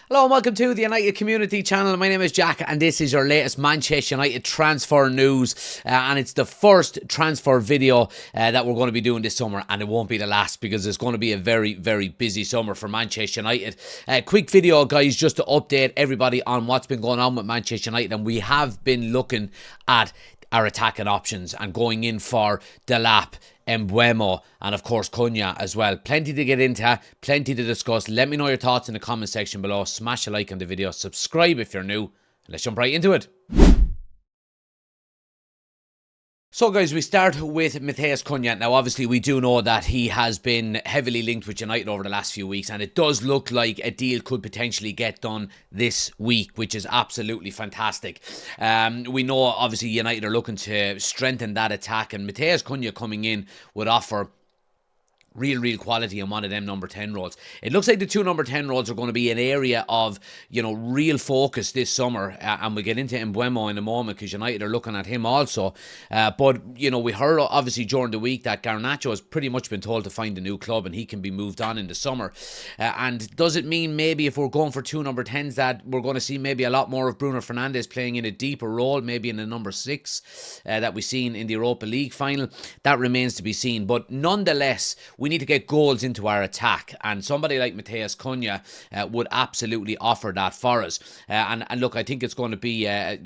Hello and welcome to the United Community Channel. My name is Jack and this is your latest Manchester United transfer news, and it's the first transfer video that we're going to be doing this summer, and it won't be the last because it's going to be a very busy summer for Manchester United. Quick video guys, just to update everybody on what's been going on with Manchester United, and we have been looking at our attacking options and going in for Delap, Embu, and of course Cunha as well. Plenty to get into, plenty to discuss. Let me know your thoughts in the comment section below. Smash a like on the video, subscribe if you're new, and let's jump right into it. So guys, we start with Matheus Cunha. Now obviously we do know that he has been heavily linked with United over the last few weeks, and it does look like a deal could potentially get done this week, which is absolutely fantastic. We know obviously United are looking to strengthen that attack, and Matheus Cunha coming in would offer real quality in one of them number 10 roles. It looks like the two number 10 roles are going to be an area of, real focus this summer, and we'll get into Embu in a moment because United are looking at him also. But we heard obviously during the week that Garnacho has pretty much been told to find a new club and he can be moved on in the summer. And does it mean maybe if we're going for two number 10s that we're going to see maybe a lot more of Bruno Fernandes playing in a deeper role, maybe in the number 6 that we've seen in the Europa League final? That remains to be seen. But nonetheless, we need to get goals into our attack, and somebody like Matheus Cunha would absolutely offer that for us. And look, I think it's going to be a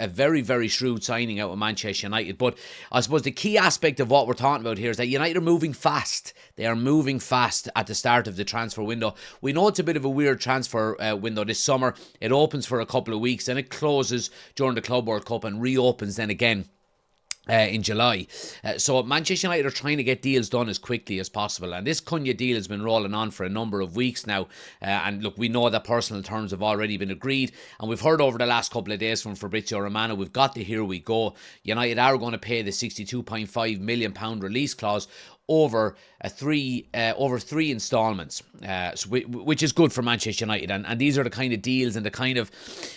very shrewd signing out of Manchester United. But I suppose the key aspect of what we're talking about here is that United are moving fast. They are moving fast at the start of the transfer window. We know it's a bit of a weird transfer window this summer. It opens for a couple of weeks, then it closes during the Club World Cup and reopens then again in July. So Manchester United are trying to get deals done as quickly as possible, and this Cunha deal has been rolling on for a number of weeks now, and look, we know that personal terms have already been agreed, and we've heard over the last couple of days from Fabrizio Romano, we've got the here we go. United are going to pay the £62.5 million release clause over three installments, which is good for Manchester United, and these are the kind of deals and the kind of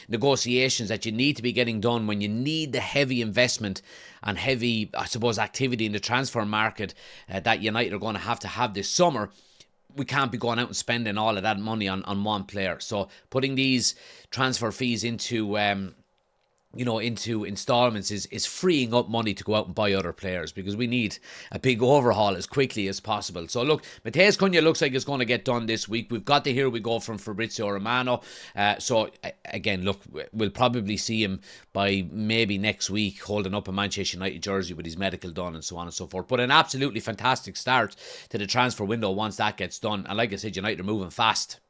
negotiations that you need to be getting done when you need the heavy investment and heavy, I suppose, activity in the transfer market that United are going to have this summer. We can't be going out and spending all of that money on one player. So putting these transfer fees into installments is freeing up money to go out and buy other players, because we need a big overhaul as quickly as possible. So look, Matheus Cunha looks like it's going to get done this week. We've got the here we go from Fabrizio Romano. So again, look, we'll probably see him by maybe next week holding up a Manchester United jersey with his medical done and so on and so forth. But an absolutely fantastic start to the transfer window once that gets done. And like I said, United are moving fast.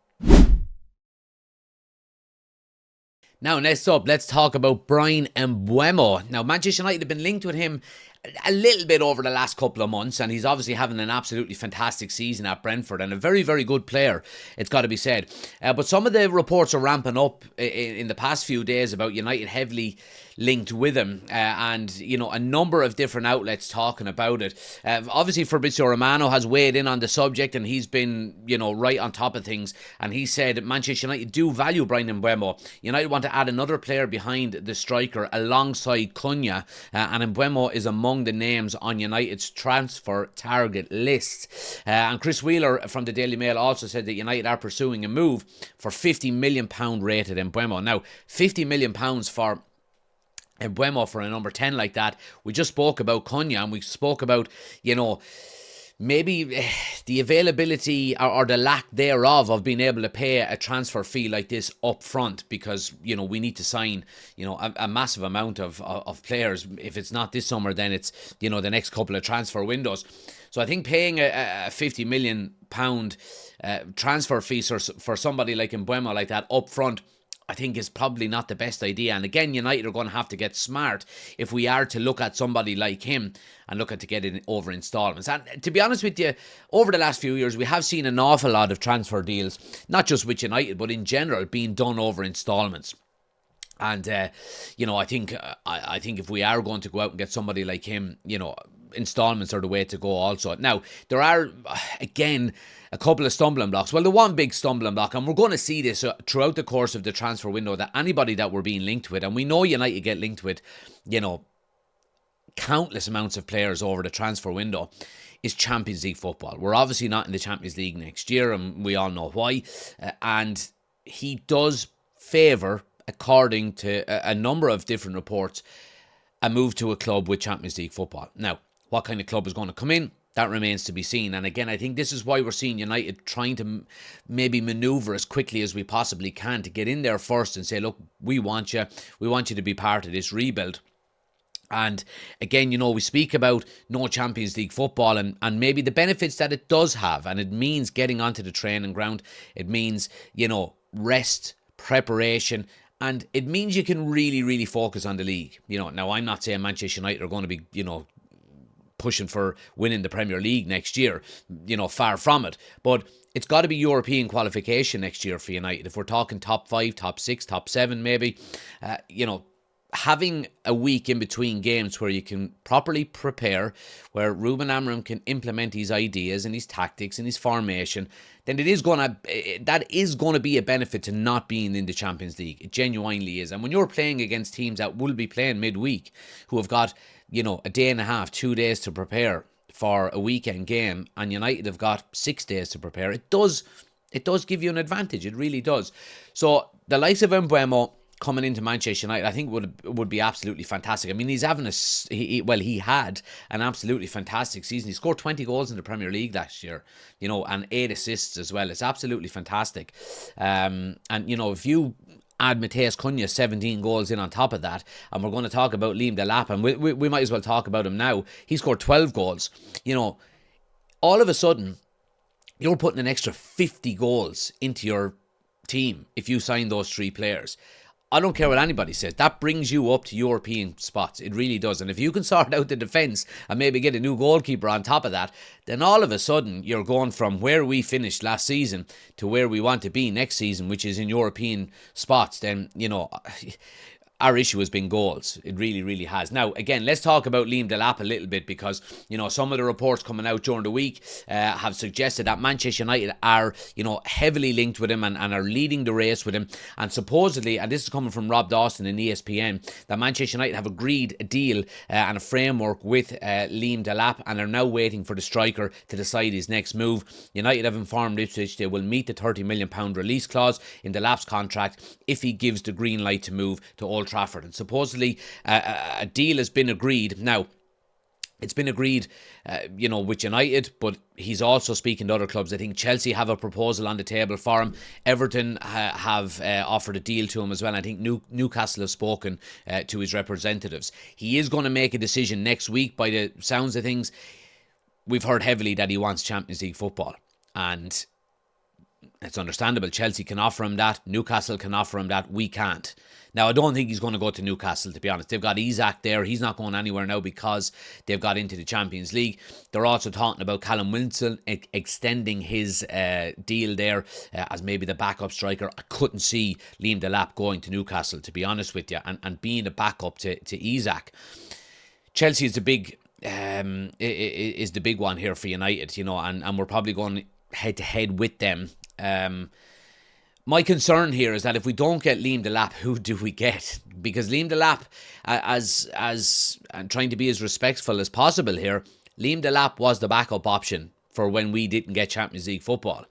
Now, next up, let's talk about Bryan Mbeumo. Now, Manchester United have been linked with him a little bit over the last couple of months, and he's obviously having an absolutely fantastic season at Brentford and a very good player, it's got to be said. But some of the reports are ramping up in the past few days about United heavily linked with him, and a number of different outlets talking about it. Obviously Fabrizio Romano has weighed in on the subject, and he's been right on top of things, and he said Manchester United do value Bryan Mbeumo. United want to add another player behind the striker alongside Cunha, and Mbeumo is among the names on United's transfer target list. And Chris Wheeler from the Daily Mail also said that United are pursuing a move for £50 million rated Mbeumo. Now, £50 million for Mbeumo for a number 10 like that. We just spoke about Cunha, and we spoke about, maybe the availability or the lack thereof of being able to pay a transfer fee like this up front, because we need to sign a massive amount of players. If it's not this summer, then it's the next couple of transfer windows. So I think paying a £50 million transfer fee for somebody like Mbeumo like that up front, I think is probably not the best idea. And again, United are going to have to get smart if we are to look at somebody like him and look at to get it over installments. And to be honest with you, over the last few years, we have seen an awful lot of transfer deals, not just with United, but in general, being done over installments. And I think if we are going to go out and get somebody like him, installments are the way to go also. Now, there are, again, a couple of stumbling blocks. Well, the one big stumbling block, and we're going to see this throughout the course of the transfer window, that anybody that we're being linked with, and we know United get linked with, countless amounts of players over the transfer window, is Champions League football. We're obviously not in the Champions League next year, and we all know why. And he does favour, according to a number of different reports, a move to a club with Champions League football. Now, what kind of club is going to come in? That remains to be seen. And again, I think this is why we're seeing United trying to maybe manoeuvre as quickly as we possibly can to get in there first and say, look, we want you. We want you to be part of this rebuild. And again, we speak about no Champions League football and maybe the benefits that it does have. And it means getting onto the training ground. It means, rest, preparation. And it means you can really, really focus on the league. Now I'm not saying Manchester United are going to be, pushing for winning the Premier League next year, far from it. But it's got to be European qualification next year for United. If we're talking top 5, top 6, top 7 maybe, having a week in between games where you can properly prepare, where Ruben Amorim can implement his ideas and his tactics and his formation, then that is going to be a benefit to not being in the Champions League. It genuinely is. And when you're playing against teams that will be playing midweek, who have got, a day and a half, 2 days to prepare for a weekend game, and United have got 6 days to prepare, it does give you an advantage. It really does. So the likes of Embu coming into Manchester United, I think would be absolutely fantastic. I mean, he's having he had an absolutely fantastic season. He scored 20 goals in the Premier League last year, and 8 assists as well. It's absolutely fantastic. And if you add Matheus Cunha 17 goals in on top of that, and we're going to talk about Liam Delap, and we might as well talk about him now. He scored 12 goals. All of a sudden, you're putting an extra 50 goals into your team if you sign those 3 players. I don't care what anybody says. That brings you up to European spots. It really does. And if you can sort out the defence and maybe get a new goalkeeper on top of that, then all of a sudden you're going from where we finished last season to where we want to be next season, which is in European spots. Then, our issue has been goals. It really, really has. Now, again, let's talk about Liam Delap a little bit because, some of the reports coming out during the week have suggested that Manchester United are, heavily linked with him and are leading the race with him. And supposedly, and this is coming from Rob Dawson in ESPN, that Manchester United have agreed a deal and a framework with Liam Delap and are now waiting for the striker to decide his next move. United have informed Ipswich they will meet the £30 million release clause in Delap's contract if he gives the green light to move to Old Trafford. And supposedly a deal has been agreed. Now, it's been agreed, with United, but he's also speaking to other clubs. I think Chelsea have a proposal on the table for him. Everton have offered a deal to him as well. I think Newcastle have spoken to his representatives. He is going to make a decision next week by the sounds of things. We've heard heavily that he wants Champions League football. And it's understandable. Chelsea can offer him that. Newcastle can offer him that. We can't. Now, I don't think he's going to go to Newcastle, to be honest. They've got Isak there. He's not going anywhere now because they've got into the Champions League. They're also talking about Callum Wilson extending his deal there as maybe the backup striker. I couldn't see Liam Delap going to Newcastle, to be honest with you, and being a backup to Isak. Chelsea is the big one here for United, and we're probably going head to head with them. My concern here is that if we don't get Liam Delap, who do we get? Because Liam Delap, as and trying to be as respectful as possible here, Liam Delap was the backup option for when we didn't get Champions League football.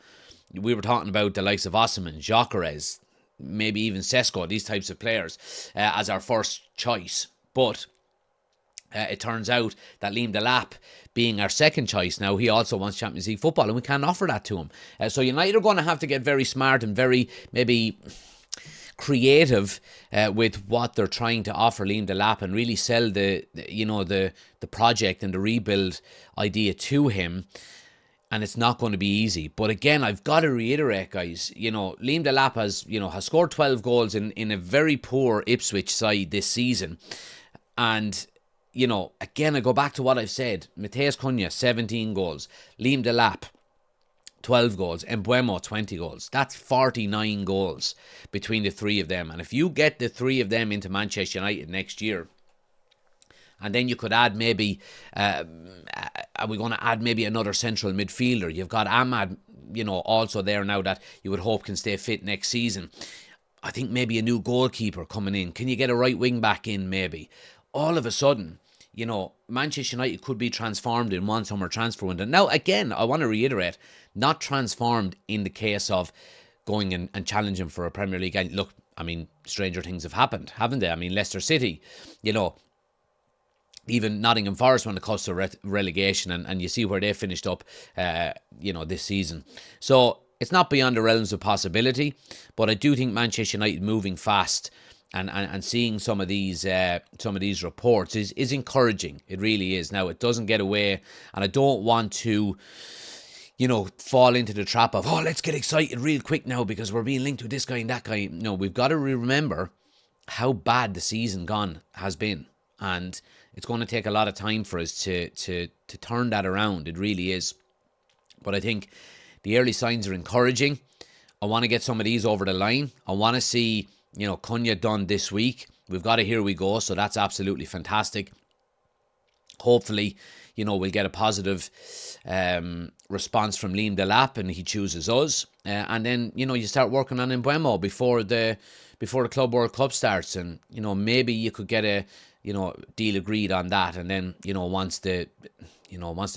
We were talking about the likes of Osimhen, Gyökeres, maybe even Sesko, these types of players, as our first choice. But it turns out that Liam Delap, being our second choice now, he also wants Champions League football, and we can't offer that to him. So United are going to have to get very smart and very maybe creative with what they're trying to offer Liam Delap and really sell the project and the rebuild idea to him. And it's not going to be easy. But again, I've got to reiterate, guys, Liam Delap has scored 12 goals in a very poor Ipswich side this season. And again, I go back to what I've said. Matheus Cunha, 17 goals. Liam Delap, 12 goals. Embu, 20 goals. That's 49 goals between the 3 of them. And if you get the 3 of them into Manchester United next year, and then you could add maybe, are we going to add maybe another central midfielder? You've got Ahmad, also there now that you would hope can stay fit next season. I think maybe a new goalkeeper coming in. Can you get a right wing back in maybe? All of a sudden, Manchester United could be transformed in one summer transfer window. Now, again, I want to reiterate, not transformed in the case of going and challenging for a Premier League. And look, I mean, stranger things have happened, haven't they? I mean, Leicester City, even Nottingham Forest when it comes to relegation, and you see where they finished up, this season. So it's not beyond the realms of possibility, but I do think Manchester United moving fast and seeing some of these reports is encouraging. It really is. Now, it doesn't get away, and I don't want to fall into the trap of, let's get excited real quick now because we're being linked with this guy and that guy. No, we've got to remember how bad the season gone has been. And it's going to take a lot of time for us to turn that around. It really is. But I think the early signs are encouraging. I want to get some of these over the line. I want to see, Cunha done this week. We've got a Here We Go, so that's absolutely fantastic. Hopefully, we'll get a positive response from Liam Delap and he chooses us. And then, you start working on Embu before the Club World Cup starts. And, maybe you could get a deal agreed on that. And then, once the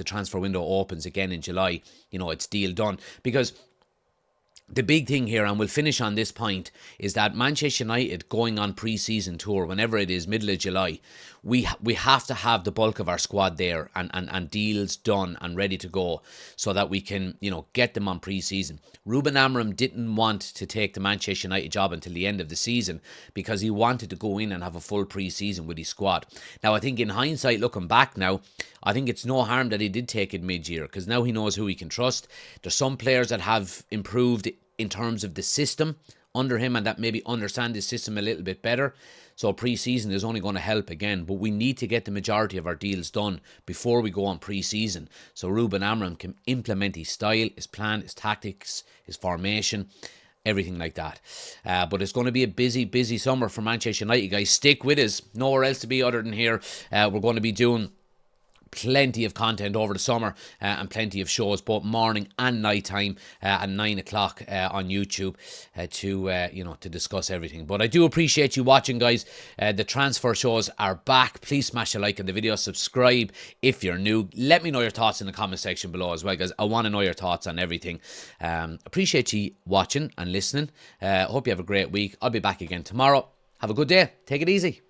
transfer window opens again in July, it's deal done. Because the big thing here, and we'll finish on this point, is that Manchester United going on pre-season tour, whenever it is, middle of July, we have to have the bulk of our squad there and deals done and ready to go so that we can, get them on pre-season. Ruben Amorim didn't want to take the Manchester United job until the end of the season because he wanted to go in and have a full pre-season with his squad. Now, I think in hindsight, looking back now, I think it's no harm that he did take it mid-year because now he knows who he can trust. There's some players that have improved in terms of the system under him and that maybe understand his system a little bit better. So pre-season is only going to help again, but we need to get the majority of our deals done before we go on pre-season so Ruben Amorim can implement his style, his plan, his tactics, his formation, everything like that. But it's going to be a busy, busy summer for Manchester United, guys. Stick with us. Nowhere else to be other than here. We're going to be doing plenty of content over the summer and plenty of shows both morning and night time at 9 o'clock on YouTube to discuss everything. But I do appreciate you watching, guys. The transfer shows are back. Please smash a like on the video, subscribe if you're new. Let me know your thoughts in the comment section below as well, guys. I want to know your thoughts on everything. Appreciate you watching and listening. Hope you have a great week. I'll be back again tomorrow. Have a good day. Take it easy.